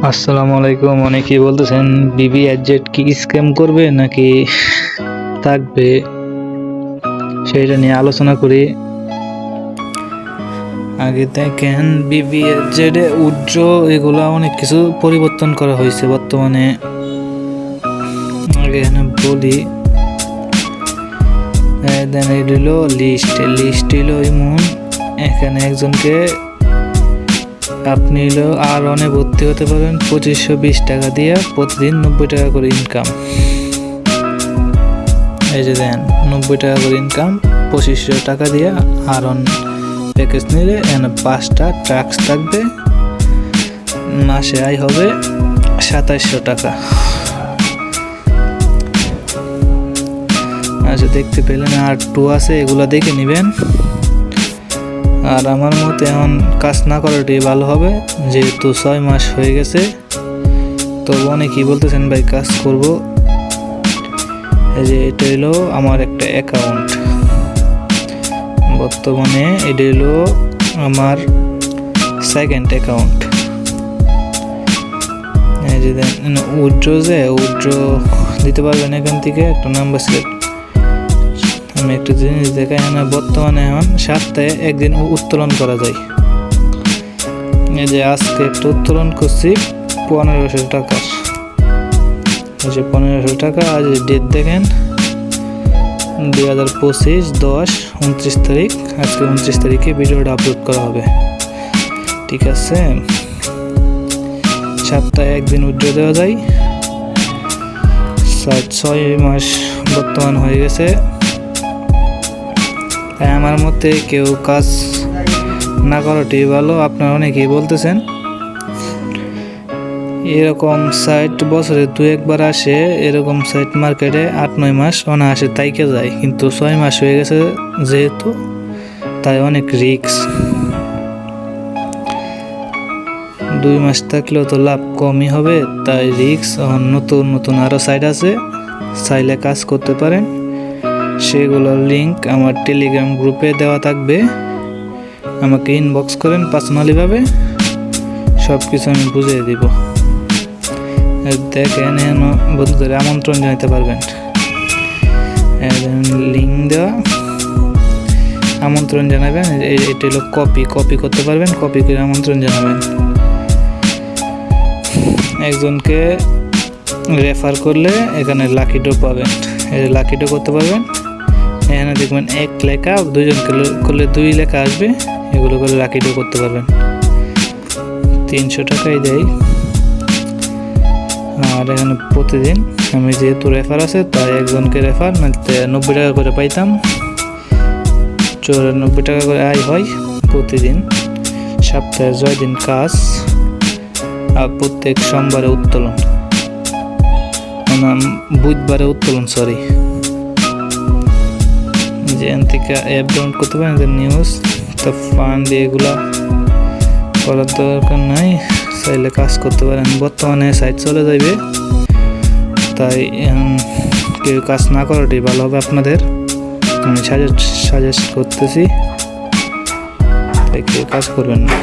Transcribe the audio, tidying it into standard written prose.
আসসালামু আলাইকুম। অনেকেই বলতেছেন BBAZ কি স্ক্যাম করবে নাকি থাকবে, সেটা নিয়ে আলোচনা করি। আগে দেখেন BBAZ এ উইথড্র এগুলা অনেক কিছু পরিবর্তন করা হয়েছে বর্তমানে। আগে এখানে বলি দেন এটা হলো লিস্ট হলো এমন, এখানে একজনকে আপনি হলো আর অনে ভর্তি হতে পারেন 2520 টাকা দিয়ে, প্রতিদিন 90 টাকা করে ইনকাম। এই যে দেন 90 টাকা করে ইনকাম, 2500 টাকা দিয়ে আর অন প্যাকেজ নিলে এখানে 5টা ট্যাক্স থাকবে, মাসে আয় হবে 2700 টাকা। আচ্ছা, দেখতে পেলেন আর 2 আছে, এগুলা দেখে নেবেন। আর আমার মতে এখন কাজ না করাটাই ভালো হবে, যেহেতু 6 মাস হয়ে গেছে। তো অনেকেই বলতেছেন ভাই কাজ করব। এই যে এটা হলো আমার একটা অ্যাকাউন্ট, বর্তমানে এটা হলো আমার সেকেন্ড অ্যাকাউন্ট। এই যে উইথড্র দিতে পারবেন এখান থেকে একটা নাম্বার সিলেক্ট। আমি একটা জিনিস দেখাই, বর্তমানে এখন সপ্তাহে একদিন উত্তোলন করা যায়। এই যে আজকে একটা উত্তোলন করছি 1500 টাকা, এই যে 1500 টাকা। আজ ডেট দেখেন 2025 10-29 তারিখ। আজকে 29 তারিখে ভিডিওটা আপলোড করা হবে, ঠিক আছে। সপ্তাহে একদিন উইথড্র দেওয়া যায়। 6 মাস বর্তমান হয়ে গেছে। তাই আমার মতে কেউ কাজ না করাটাই ভালো। আপনারা অনেকেই বলতেছেন এরকম সাইট বছরে 2-1 বার আসে, এরকম সাইট মার্কেটে 8-9 মাস অনায়াসে তাইকে যায়, কিন্তু 6 মাস হয়ে গেছে যেহেতু, তাই অনেক রিস্ক। 2 মাস থাকলেও তো লাভ কমই হবে, তাই রিস্ক। নতুন নতুন আরও সাইট আছে, চাইলে কাজ করতে পারেন। সেগুলোর লিঙ্ক আমার টেলিগ্রাম গ্রুপে দেওয়া থাকবে, আমাকে ইনবক্স করেন পার্সোনালিভাবে, সব কিছু আমি বুঝিয়ে দিব। দেখেন বন্ধুদের আমন্ত্রণ জানাতে পারবেন, লিঙ্ক দেওয়া, আমন্ত্রণ জানাবেন। এটা হলো কপি করতে পারবেন, কপি করে আমন্ত্রণ জানাবেন। একজনকে রেফার করলে এখানে লাকি ড্র পাবেন, এই লাকি ড্র করতে পারবেন। এখানে দেখবেন 1 লেখা, 2 জনকে করলে 2 লেখা আসবে, এগুলো করে লাকি ড্র করতে পারবেন। 300 টাকাই দেয়। আর এখানে প্রতিদিন আমি যেহেতু রেফার আছে, তাই একজনকে রেফার মানে 90 টাকা করে পাইতাম, 94 টাকা করে আয় হয় প্রতিদিন। সপ্তাহে 6 দিন কাজ, আর প্রত্যেক সোমবারে উত্তোলন, বুধবারে উত্তোলন, সরি। যে থেকে অ্যাপ ডাউনলোড করতে পারেন, যে নিউজ তো ফান্ড এগুলা করার দরকার নাই, চাইলে কাজ করতে পারেন। বর্তমানে সাইট চলে যাবে, তাই কেউ কাজ না করাটাই ভালো হবে আপনাদের, আমি সাজেস্ট করতেছি, তাই কেউ কাজ করবেন না।